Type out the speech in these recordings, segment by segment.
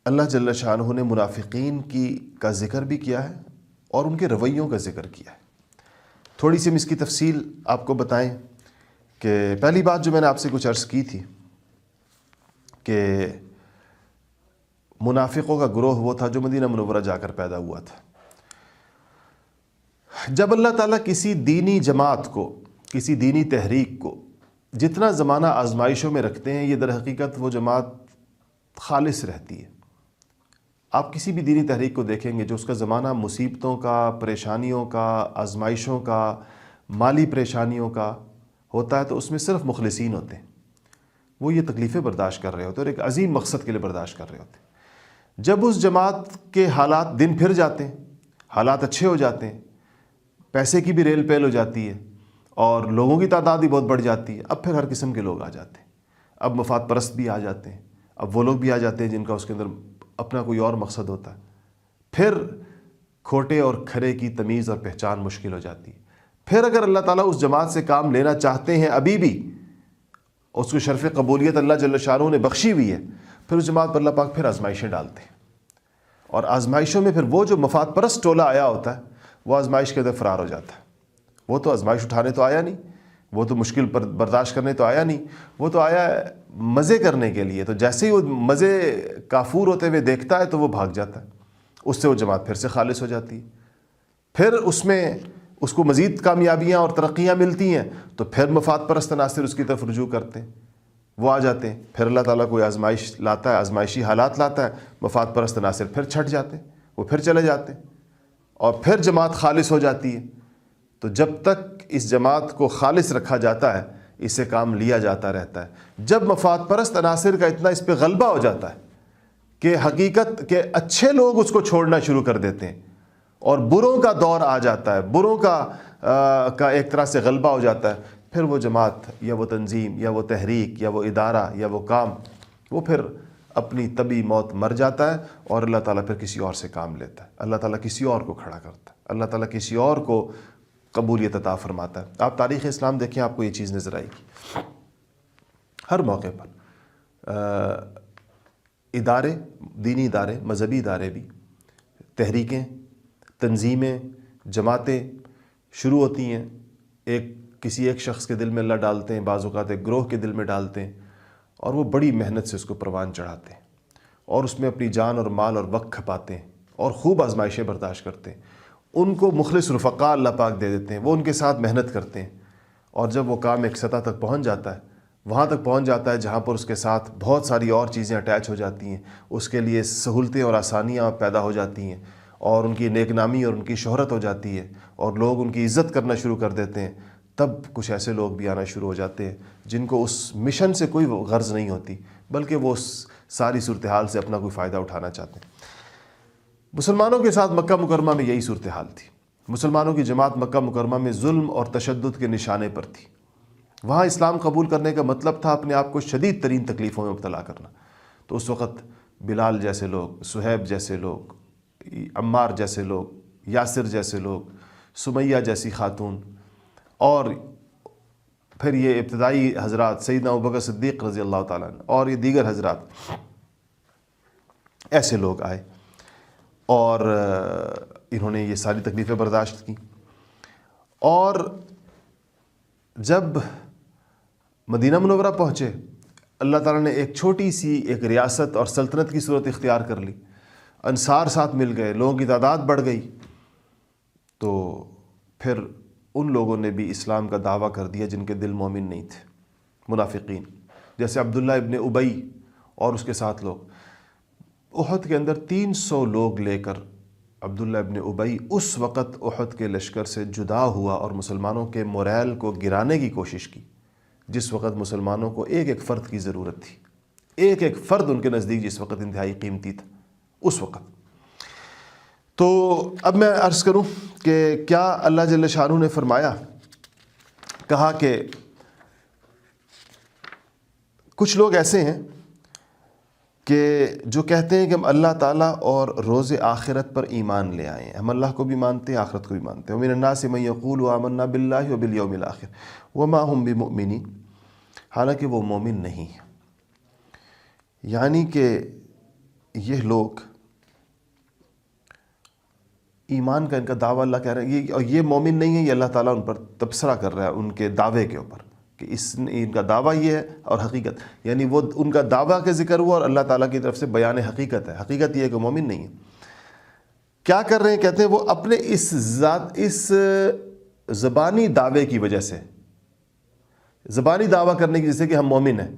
اللہ جل شانہ نے منافقین کا ذکر بھی کیا ہے اور ان کے رویوں کا ذکر کیا ہے۔ تھوڑی سی ہم اس کی تفصیل آپ کو بتائیں کہ پہلی بات جو میں نے آپ سے کچھ عرض کی تھی کہ منافقوں کا گروہ وہ تھا جو مدینہ منورہ جا کر پیدا ہوا تھا۔ جب اللہ تعالیٰ کسی دینی جماعت کو، کسی دینی تحریک کو جتنا زمانہ آزمائشوں میں رکھتے ہیں، یہ در حقیقت وہ جماعت خالص رہتی ہے۔ آپ کسی بھی دینی تحریک کو دیکھیں گے جو اس کا زمانہ مصیبتوں کا، پریشانیوں کا، آزمائشوں کا، مالی پریشانیوں کا ہوتا ہے، تو اس میں صرف مخلصین ہوتے ہیں۔ وہ یہ تکلیفیں برداشت کر رہے ہوتے ہیں اور ایک عظیم مقصد کے لیے برداشت کر رہے ہوتے ہیں۔ جب اس جماعت کے حالات دن پھر جاتے ہیں، حالات اچھے ہو جاتے ہیں، پیسے کی بھی ریل پیل ہو جاتی ہے اور لوگوں کی تعداد بھی بہت بڑھ جاتی ہے، اب پھر ہر قسم کے لوگ آ جاتے ہیں۔ اب مفاد پرست بھی آ جاتے ہیں، اب وہ لوگ بھی آ جاتے ہیں جن کا اس کے اندر اپنا کوئی اور مقصد ہوتا ہے۔ پھر کھوٹے اور کھرے کی تمیز اور پہچان مشکل ہو جاتی ہے۔ پھر اگر اللہ تعالیٰ اس جماعت سے کام لینا چاہتے ہیں ابھی بھی، اس کو شرف قبولیت اللہ جل شانہ نے بخشی ہوئی ہے، پھر اس جماعت پر اللہ پاک پھر آزمائشیں ڈالتے ہیں، اور آزمائشوں میں پھر وہ جو مفاد پرست ٹولہ آیا ہوتا ہے وہ آزمائش کے اندر فرار ہو جاتا ہے۔ وہ تو آزمائش اٹھانے تو آیا نہیں، وہ تو مشکل پر برداشت کرنے تو آیا نہیں، وہ تو آیا مزے کرنے کے لیے۔ تو جیسے ہی وہ مزے کافور ہوتے ہوئے دیکھتا ہے تو وہ بھاگ جاتا ہے، اس سے وہ جماعت پھر سے خالص ہو جاتی ہے۔ پھر اس میں اس کو مزید کامیابیاں اور ترقیاں ملتی ہیں تو پھر مفاد پرست عناصر اس کی طرف رجوع کرتے ہیں، وہ آ جاتے ہیں۔ پھر اللہ تعالیٰ کوئی آزمائش لاتا ہے، آزمائشی حالات لاتا ہے، مفاد پرست عناصر پھر چھٹ جاتے ہیں، وہ پھر چلے جاتے ہیں، اور پھر جماعت خالص ہو جاتی ہے۔ تو جب تک اس جماعت کو خالص رکھا جاتا ہے، اس سے کام لیا جاتا رہتا ہے۔ جب مفاد پرست عناصر کا اتنا اس پہ غلبہ ہو جاتا ہے کہ حقیقت کے اچھے لوگ اس کو چھوڑنا شروع کر دیتے ہیں اور بروں کا دور آ جاتا ہے، بروں کا ایک طرح سے غلبہ ہو جاتا ہے، پھر وہ جماعت یا وہ تنظیم یا وہ تحریک یا وہ ادارہ یا وہ کام، وہ پھر اپنی طبی موت مر جاتا ہے، اور اللہ تعالیٰ پھر کسی اور سے کام لیتا ہے۔ اللہ تعالیٰ کسی اور کو کھڑا کرتا ہے، اللہ تعالیٰ کسی اور کو قبولیت عطا فرماتا ہے۔ آپ تاریخ اسلام دیکھیں، آپ کو یہ چیز نظر آئے گی۔ ہر موقع پر ادارے، دینی ادارے، مذہبی ادارے بھی، تحریکیں، تنظیمیں، جماعتیں شروع ہوتی ہیں، کسی ایک شخص کے دل میں اللہ ڈالتے ہیں، بعض اوقات ایک گروہ کے دل میں ڈالتے ہیں، اور وہ بڑی محنت سے اس کو پروان چڑھاتے ہیں اور اس میں اپنی جان اور مال اور وقت کھپاتے ہیں اور خوب آزمائشیں برداشت کرتے ہیں۔ ان کو مخلص رفقاء اللہ پاک دے دیتے ہیں، وہ ان کے ساتھ محنت کرتے ہیں، اور جب وہ کام ایک سطح تک پہنچ جاتا ہے، وہاں تک پہنچ جاتا ہے جہاں پر اس کے ساتھ بہت ساری اور چیزیں اٹیچ ہو جاتی ہیں، اس کے لیے سہولتیں اور آسانیاں پیدا ہو جاتی ہیں، اور ان کی نیک نامی اور ان کی شہرت ہو جاتی ہے، اور لوگ ان کی عزت کرنا شروع کر دیتے ہیں، تب کچھ ایسے لوگ بھی آنا شروع ہو جاتے ہیں جن کو اس مشن سے کوئی غرض نہیں ہوتی، بلکہ وہ اس ساری صورتحال سے اپنا کوئی فائدہ اٹھانا چاہتے ہیں۔ مسلمانوں کے ساتھ مکہ مکرمہ میں یہی صورتحال تھی۔ مسلمانوں کی جماعت مکہ مکرمہ میں ظلم اور تشدد کے نشانے پر تھی۔ وہاں اسلام قبول کرنے کا مطلب تھا اپنے آپ کو شدید ترین تکلیفوں میں مبتلا کرنا۔ تو اس وقت بلال جیسے لوگ، صہیب جیسے لوگ، عمار جیسے لوگ، یاسر جیسے لوگ، سمیہ جیسی خاتون، اور پھر یہ ابتدائی حضرات سیدنا ابوبکر صدیق رضی اللہ تعالیٰ عنہ اور یہ دیگر حضرات، ایسے لوگ آئے اور انہوں نے یہ ساری تکلیفیں برداشت کی۔ اور جب مدینہ منورہ پہنچے، اللہ تعالیٰ نے ایک چھوٹی سی ایک ریاست اور سلطنت کی صورت اختیار کر لی، انصار ساتھ مل گئے، لوگوں کی تعداد بڑھ گئی، تو پھر ان لوگوں نے بھی اسلام کا دعویٰ کر دیا جن کے دل مومن نہیں تھے، منافقین، جیسے عبداللہ ابن ابی اور اس کے ساتھ لوگ۔ احد کے اندر 300 لوگ لے کر عبداللہ ابن ابی اس وقت احد کے لشکر سے جدا ہوا اور مسلمانوں کے موریل کو گرانے کی کوشش کی، جس وقت مسلمانوں کو ایک ایک فرد کی ضرورت تھی، ایک ایک فرد ان کے نزدیک جس وقت انتہائی قیمتی تھا اس وقت۔ تو اب میں عرض کروں کہ کیا اللہ جل شانہ نے فرمایا، کہا کہ کچھ لوگ ایسے ہیں کہ جو کہتے ہیں کہ ہم اللہ تعالیٰ اور روز آخرت پر ایمان لے آئے ہیں، ہم اللہ کو بھی مانتے ہیں، آخرت کو بھی مانتے ہیں۔ وَمِنَ النَّاسِ مَن يَقُولُ آمَنَّا بِاللَّهِ وَبِالْيَوْمِ الْآخِرِ وَمَا هُمْ بِمُؤْمِنِينَ، حالانکہ وہ مومن نہیں ہیں۔ یعنی کہ یہ لوگ ایمان کا ان کا دعویٰ اللہ کہہ رہے ہیں اور یہ مومن نہیں ہے، یہ اللہ تعالیٰ ان پر تبصرہ کر رہا ہے ان کے دعوے کے اوپر کہ ان کا دعویٰ یہ ہے اور حقیقت، یعنی وہ ان کا دعویٰ کا ذکر ہوا اور اللہ تعالیٰ کی طرف سے بیان حقیقت ہے. حقیقت یہ ہے کہ مومن نہیں ہے. کیا کر رہے ہیں؟ کہتے ہیں وہ اپنے اس زبانی دعوے کی وجہ سے، زبانی دعویٰ کرنے کی جیسے کہ ہم مومن ہیں،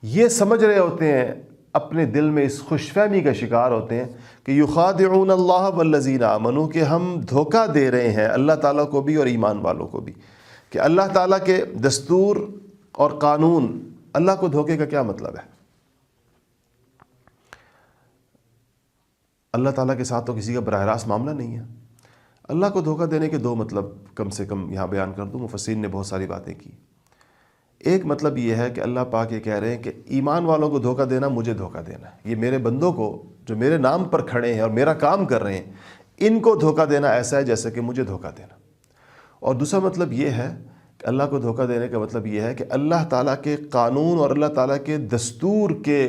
یہ سمجھ رہے ہوتے ہیں، اپنے دل میں اس خوش فہمی کا شکار ہوتے ہیں کہ یخادعون اللہ والذین آمنوا، کہ ہم دھوکہ دے رہے ہیں اللہ تعالیٰ کو بھی اور ایمان والوں کو بھی. کہ اللہ تعالیٰ کے دستور اور قانون، اللہ کو دھوکے کا کیا مطلب ہے؟ اللہ تعالیٰ کے ساتھ تو کسی کا براہ راست معاملہ نہیں ہے. اللہ کو دھوکہ دینے کے دو مطلب کم سے کم یہاں بیان کر دوں. مفسرین نے بہت ساری باتیں کی. ایک مطلب یہ ہے کہ اللہ پاک یہ کہہ رہے ہیں کہ ایمان والوں کو دھوکہ دینا مجھے دھوکہ دینا ہے. یہ میرے بندوں کو جو میرے نام پر کھڑے ہیں اور میرا کام کر رہے ہیں، ان کو دھوکہ دینا ایسا ہے جیسے کہ مجھے دھوکہ دینا. اور دوسرا مطلب یہ ہے کہ اللہ کو دھوکہ دینے کا مطلب یہ ہے کہ اللہ تعالیٰ کے قانون اور اللہ تعالیٰ کے دستور کے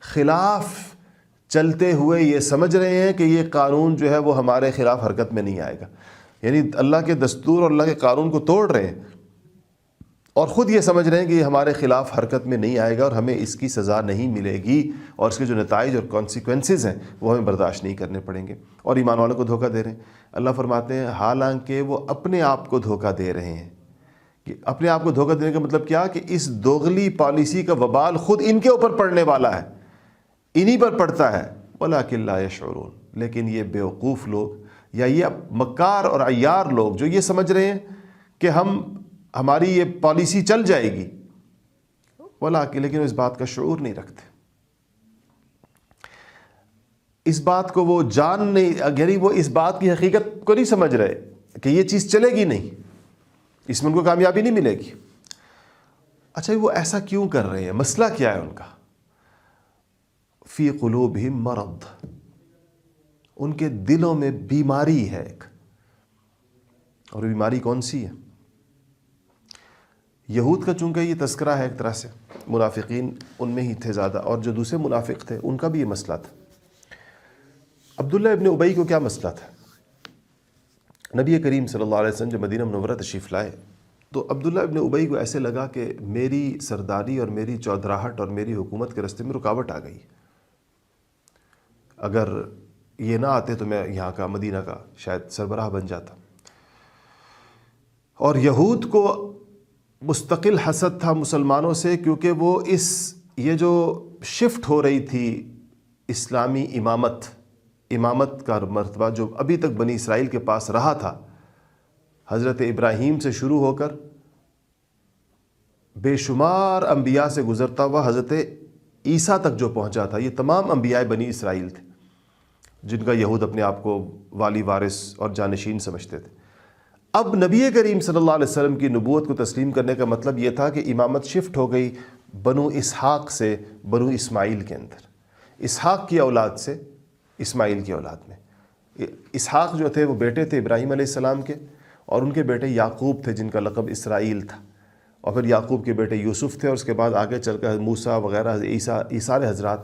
خلاف چلتے ہوئے یہ سمجھ رہے ہیں کہ یہ قانون جو ہے وہ ہمارے خلاف حرکت میں نہیں آئے گا. یعنی اللہ کے دستور اور اللہ کے قانون کو توڑ رہے ہیں اور خود یہ سمجھ رہے ہیں کہ یہ ہمارے خلاف حرکت میں نہیں آئے گا اور ہمیں اس کی سزا نہیں ملے گی اور اس کے جو نتائج اور کانسیکوینسز ہیں وہ ہمیں برداشت نہیں کرنے پڑیں گے. اور ایمان والوں کو دھوکہ دے رہے ہیں. اللہ فرماتے ہیں حالانکہ وہ اپنے آپ کو دھوکہ دے رہے ہیں. کہ اپنے آپ کو دھوکہ دینے کا مطلب کیا؟ کہ اس دوغلی پالیسی کا وبال خود ان کے اوپر پڑنے والا ہے، انہی پر پڑتا ہے. وَلَٰكِن لَا يَشْعُرُونَ، لیکن یہ بیوقوف لوگ یا یہ مکار اور عیار لوگ جو یہ سمجھ رہے ہیں کہ ہماری یہ پالیسی چل جائے گی، لیکن وہ اس بات کا شعور نہیں رکھتے. اس بات کو وہ جان نہیں، یعنی وہ اس بات کی حقیقت کو نہیں سمجھ رہے کہ یہ چیز چلے گی نہیں، اس میں ان کو کامیابی نہیں ملے گی. اچھا وہ ایسا کیوں کر رہے ہیں؟ مسئلہ کیا ہے ان کا؟ فی قلوبہم مرض، ان کے دلوں میں بیماری ہے ایک. اور بیماری کون سی ہے؟ یہود کا چونکہ یہ تذکرہ ہے ایک طرح سے، منافقین ان میں ہی تھے زیادہ، اور جو دوسرے منافق تھے ان کا بھی یہ مسئلہ تھا. عبداللہ ابن ابی کو کیا مسئلہ تھا؟ نبی کریم صلی اللہ علیہ وسلم جب مدینہ منورہ تشریف لائے تو عبداللہ ابن ابی کو ایسے لگا کہ میری سرداری اور میری چودراہٹ اور میری حکومت کے راستے میں رکاوٹ آ گئی. اگر یہ نہ آتے تو میں یہاں کا، مدینہ کا شاید سربراہ بن جاتا. اور یہود کو مستقل حسد تھا مسلمانوں سے، کیونکہ وہ یہ جو شفٹ ہو رہی تھی اسلامی امامت کا مرتبہ جو ابھی تک بنی اسرائیل کے پاس رہا تھا، حضرت ابراہیم سے شروع ہو کر بے شمار انبیاء سے گزرتا ہوا حضرت عیسیٰ تک جو پہنچا تھا، یہ تمام انبیاء بنی اسرائیل تھے جن کا یہود اپنے آپ کو والی وارث اور جانشین سمجھتے تھے. اب نبی کریم صلی اللہ علیہ وسلم کی نبوت کو تسلیم کرنے کا مطلب یہ تھا کہ امامت شفٹ ہو گئی بنو اسحاق سے بنو اسماعیل کے اندر، اسحاق کی اولاد سے اسماعیل کی اولاد میں. اسحاق جو تھے وہ بیٹے تھے ابراہیم علیہ السلام کے، اور ان کے بیٹے یعقوب تھے جن کا لقب اسرائیل تھا، اور پھر یعقوب کے بیٹے یوسف تھے، اور اس کے بعد آگے چل کر موسیٰ وغیرہ عیسیٰ حضرات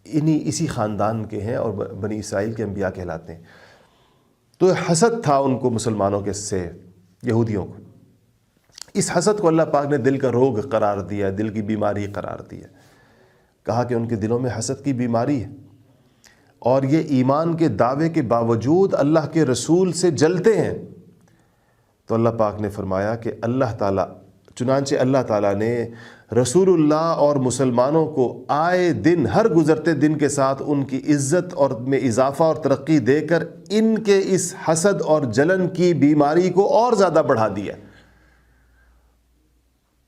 اسی خاندان کے ہیں اور بنی اسرائیل کے انبیاء کہلاتے ہیں. تو حسد تھا ان کو مسلمانوں کے سے، یہودیوں کو. اس حسد کو اللہ پاک نے دل کا روگ قرار دیا، دل کی بیماری قرار دیا. کہا کہ ان کے دلوں میں حسد کی بیماری ہے اور یہ ایمان کے دعوے کے باوجود اللہ کے رسول سے جلتے ہیں. تو اللہ پاک نے فرمایا کہ چنانچہ اللہ تعالیٰ نے رسول اللہ اور مسلمانوں کو آئے دن، ہر گزرتے دن کے ساتھ ان کی عزت اور میں اضافہ اور ترقی دے کر ان کے اس حسد اور جلن کی بیماری کو اور زیادہ بڑھا دیا.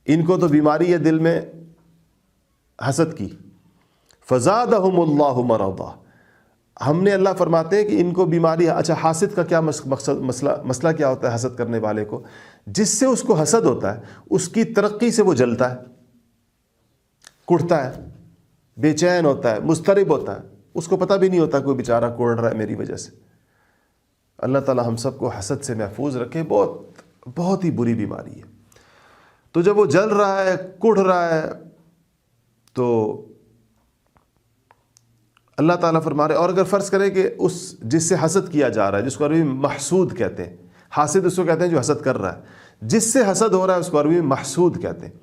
ان کو تو بیماری ہے دل میں حسد کی. فزادہم اللہ مرضا، ہم نے، اللہ فرماتے ہیں کہ ان کو بیماری ہے. اچھا حاسد کا کیا مسئلہ کیا ہوتا ہے؟ حسد کرنے والے کو، جس سے اس کو حسد ہوتا ہے اس کی ترقی سے وہ جلتا ہے، کڑتا ہے، بے چین ہوتا ہے، مضطرب ہوتا ہے. اس کو پتہ بھی نہیں ہوتا کوئی بیچارہ کوڑ رہا ہے میری وجہ سے. اللہ تعالی ہم سب کو حسد سے محفوظ رکھے. بہت ہی بری بیماری ہے. تو جب وہ جل رہا ہے، کڑھ رہا ہے، تو اللہ تعالیٰ فرما رہے. اور اگر فرض کریں کہ اس جس سے حسد کیا جا رہا ہے، جس کو عربی میں محسود کہتے ہیں، حاسد اس کو کہتے ہیں جو حسد کر رہا ہے، جس سے حسد ہو رہا ہے اس کو عربی میں محسود کہتے ہیں.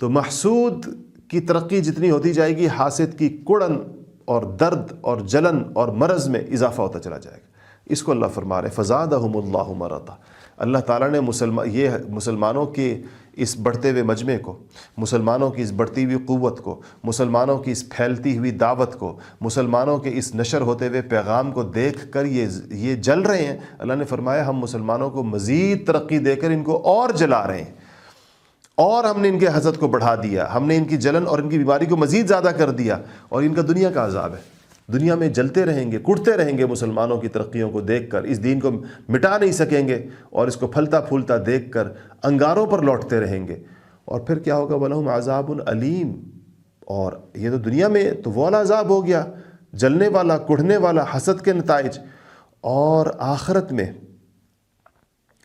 تو محسود کی ترقی جتنی ہوتی جائے گی، حاسد کی کڑن اور درد اور جلن اور مرض میں اضافہ ہوتا چلا جائے گا. اس کو اللہ فرما رہے فزادہم اللہ مرضا. اللہ تعالیٰ نے مسلمانوں کے اس بڑھتے ہوئے مجمع کو، مسلمانوں کی اس بڑھتی ہوئی قوت کو، مسلمانوں کی اس پھیلتی ہوئی دعوت کو، مسلمانوں کے اس نشر ہوتے ہوئے پیغام کو دیکھ کر یہ جل رہے ہیں. اللہ نے فرمایا ہم مسلمانوں کو مزید ترقی دے کر ان کو اور جلا رہے ہیں، اور ہم نے ان کے حسد کو بڑھا دیا، ہم نے ان کی جلن اور ان کی بیماری کو مزید زیادہ کر دیا. اور ان کا دنیا کا عذاب ہے، دنیا میں جلتے رہیں گے، کڑتے رہیں گے مسلمانوں کی ترقیوں کو دیکھ کر، اس دین کو مٹا نہیں سکیں گے، اور اس کو پھلتا پھولتا دیکھ کر انگاروں پر لوٹتے رہیں گے. اور پھر کیا ہوگا؟ وَلَهُمْ عَذَابٌ علیم. اور یہ تو دنیا میں تو وہ والا عذاب ہو گیا، جلنے والا، کڑھنے والا، حسد کے نتائج. اور آخرت میں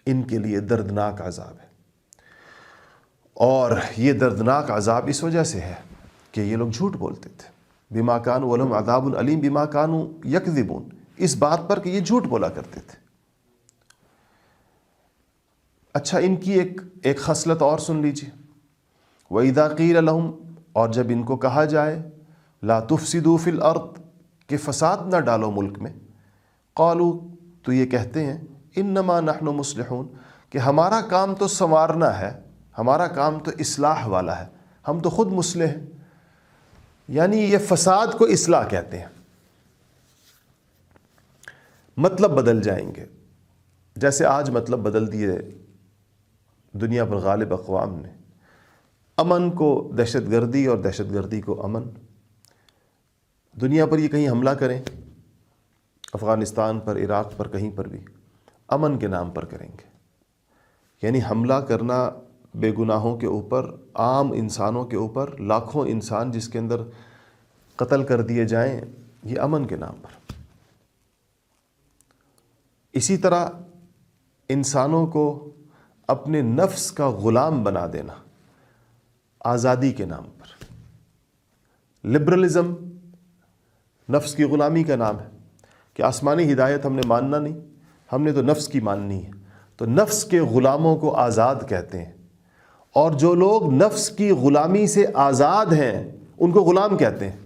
ان کے لیے دردناک عذاب ہے. اور یہ دردناک عذاب اس وجہ سے ہے کہ یہ لوگ جھوٹ بولتے تھے. بما کانوا ولہم عذاب علیم بما کانوا یکذبون، اس بات پر کہ یہ جھوٹ بولا کرتے تھے. اچھا، ان کی ایک خصلت اور سن لیجیے. وَإِذَا قِيلَ لَهُمْ، اور جب ان کو کہا جائے لا تفسدوا فی الارض، کہ فساد نہ ڈالو ملک میں، قالوا، تو یہ کہتے ہیں انما نحن مصلحون، کہ ہمارا کام تو سنوارنا ہے، ہمارا کام تو اصلاح والا ہے، ہم تو خود مصلح ہیں. یعنی یہ فساد کو اصلاح کہتے ہیں. مطلب بدل جائیں گے، جیسے آج مطلب بدل دیے دنیا پر غالب اقوام نے. امن کو دہشت گردی اور دہشت گردی کو امن. دنیا پر یہ کہیں حملہ کریں، افغانستان پر، عراق پر، کہیں پر بھی امن کے نام پر کریں گے. یعنی حملہ کرنا بے گناہوں کے اوپر، عام انسانوں کے اوپر، لاکھوں انسان جس کے اندر قتل کر دیے جائیں، یہ امن کے نام پر. اسی طرح انسانوں کو اپنے نفس کا غلام بنا دینا آزادی کے نام پر. لبرلزم نفس کی غلامی کا نام ہے کہ آسمانی ہدایت ہم نے ماننا نہیں، ہم نے تو نفس کی ماننی ہے. تو نفس کے غلاموں کو آزاد کہتے ہیں، اور جو لوگ نفس کی غلامی سے آزاد ہیں ان کو غلام کہتے ہیں.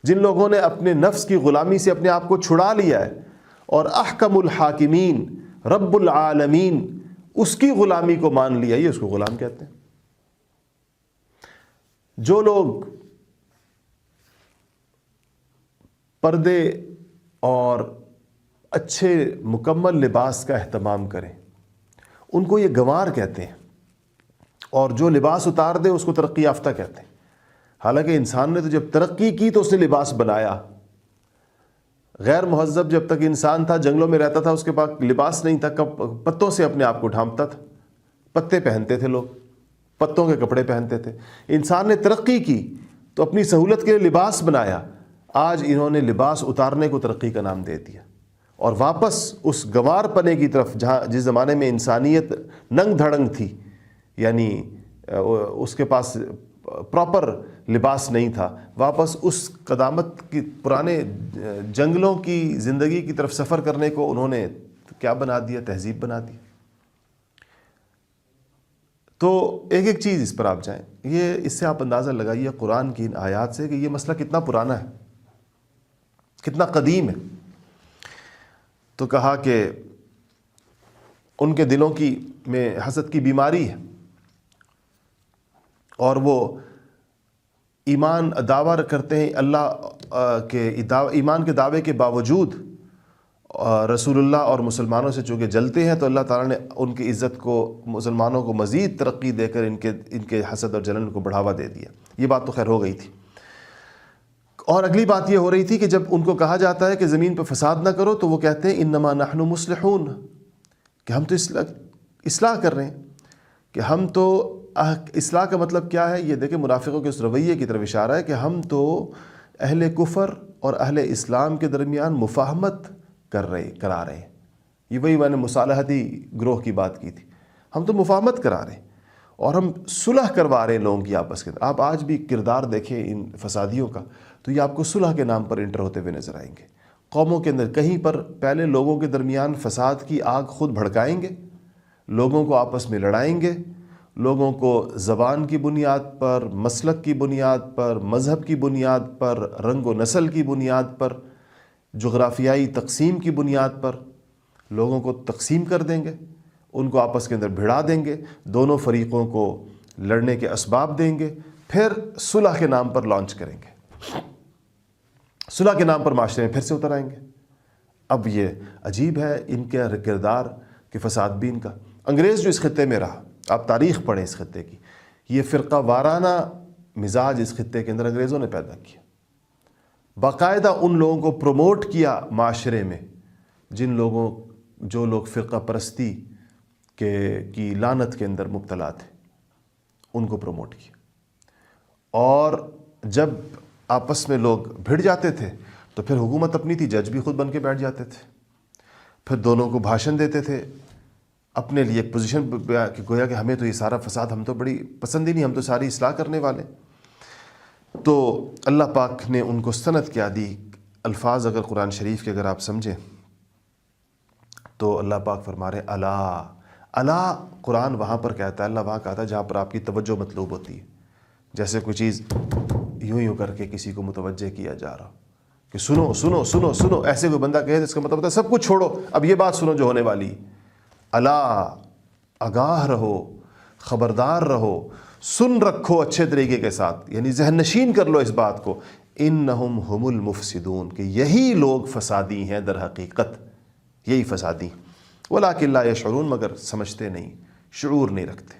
جن لوگوں نے اپنے نفس کی غلامی سے اپنے آپ کو چھڑا لیا ہے اور احکم الحاکمین رب العالمین اس کی غلامی کو مان لیا، یہ اس کو غلام کہتے ہیں. جو لوگ پردے اور اچھے مکمل لباس کا اہتمام کریں ان کو یہ گنوار کہتے ہیں، اور جو لباس اتار دے اس کو ترقی یافتہ کہتے ہیں. حالانکہ انسان نے تو جب ترقی کی تو اس نے لباس بنایا. غیر مہذب جب تک انسان تھا، جنگلوں میں رہتا تھا، اس کے پاس لباس نہیں تھا، پتوں سے اپنے آپ کو ڈھانپتا تھا. پتے پہنتے تھے لوگ، پتوں کے کپڑے پہنتے تھے. انسان نے ترقی کی تو اپنی سہولت کے لیے لباس بنایا. آج انہوں نے لباس اتارنے کو ترقی کا نام دے دیا، اور واپس اس گنوار پنے کی طرف جس زمانے میں انسانیت ننگ دھڑنگ تھی، یعنی اس کے پاس پراپر لباس نہیں تھا، واپس اس قدامت کی پرانے جنگلوں کی زندگی کی طرف سفر کرنے کو انہوں نے کیا بنا دیا؟ تہذیب بنا دی. تو ایک ایک چیز اس پر آپ جائیں. یہ اس سے آپ اندازہ لگائیے قرآن کی ان آیات سے کہ یہ مسئلہ کتنا پرانا ہے، کتنا قدیم ہے. تو کہا کہ ان کے دلوں کی میں حسد کی بیماری ہے، اور وہ ایمان دعویٰ کرتے ہیں اللہ کے ایمان کے دعوے کے باوجود رسول اللہ اور مسلمانوں سے چونکہ جلتے ہیں، تو اللہ تعالیٰ نے ان کی عزت کو، مسلمانوں کو مزید ترقی دے کر ان کے حسد اور جلن کو بڑھاوا دے دیا. یہ بات تو خیر ہو گئی تھی. اور اگلی بات یہ ہو رہی تھی کہ جب ان کو کہا جاتا ہے کہ زمین پہ فساد نہ کرو، تو وہ کہتے ہیں انما نحن مصلحون، کہ ہم تو اصلاح کر رہے ہیں، کہ ہم تو اصلاح کا مطلب کیا ہے؟ یہ دیکھیں منافقوں کے اس رویے کی طرف اشارہ ہے کہ ہم تو اہل کفر اور اہل اسلام کے درمیان مفاہمت کرا رہے ہیں. یہ وہی میں نے مصالحتی گروہ کی بات کی تھی. ہم تو مفاہمت کرا رہے ہیں، اور ہم صلح کروا رہے ہیں لوگوں کی آپس کے اندر. آپ آج بھی کردار دیکھیں ان فسادیوں کا تو یہ آپ کو صلح کے نام پر انٹر ہوتے ہوئے نظر آئیں گے. قوموں کے اندر کہیں پر پہلے لوگوں کے درمیان فساد کی آگ خود بھڑکائیں گے، لوگوں کو آپس میں لڑائیں گے، لوگوں کو زبان کی بنیاد پر، مسلک کی بنیاد پر، مذہب کی بنیاد پر، رنگ و نسل کی بنیاد پر، جغرافیائی تقسیم کی بنیاد پر لوگوں کو تقسیم کر دیں گے، ان کو آپس کے اندر بھڑا دیں گے، دونوں فریقوں کو لڑنے کے اسباب دیں گے، پھر صلح کے نام پر لانچ کریں گے، صلح کے نام پر معاشرے میں پھر سے اتر آئیں گے. اب یہ عجیب ہے ان کے کردار کہ فساد بھی ان کا. انگریز جو اس خطے میں رہا، آپ تاریخ پڑھیں اس خطے کی، یہ فرقہ وارانہ مزاج اس خطے کے اندر انگریزوں نے پیدا کیا. باقاعدہ ان لوگوں کو پروموٹ کیا معاشرے میں جو لوگ فرقہ پرستی کی لعنت کے اندر مبتلا تھے، ان کو پروموٹ کیا. اور جب آپس میں لوگ بھڑ جاتے تھے تو پھر حکومت اپنی تھی، جج بھی خود بن کے بیٹھ جاتے تھے، پھر دونوں کو بھاشن دیتے تھے اپنے لیے ایک پوزیشن کہ گویا کہ ہمیں تو یہ سارا فساد ہم تو بڑی پسند ہی نہیں، ہم تو ساری اصلاح کرنے والے. تو اللہ پاک نے ان کو سند کیا دی. الفاظ اگر قرآن شریف کے اگر آپ سمجھیں تو اللہ پاک فرما رہے اللہ قرآن وہاں پر کہتا ہے، اللہ وہاں کہتا ہے جہاں پر آپ کی توجہ مطلوب ہوتی ہے. جیسے کوئی چیز یوں کر کے کسی کو متوجہ کیا جا رہا کہ سنو سنو سنو سنو، ایسے کوئی بندہ کہے اس کا مطلب ہے سب کچھ چھوڑو، اب یہ بات سنو جو ہونے والی. اللہ آگاہ رہو، خبردار رہو، سن رکھو اچھے طریقے کے ساتھ، یعنی ذہن نشین کر لو اس بات کو، انہم ہم المفسدون، کہ یہی لوگ فسادی ہیں در حقیقت، یہی فسادی. ولکن لا یشعرون، مگر سمجھتے نہیں، شعور نہیں رکھتے.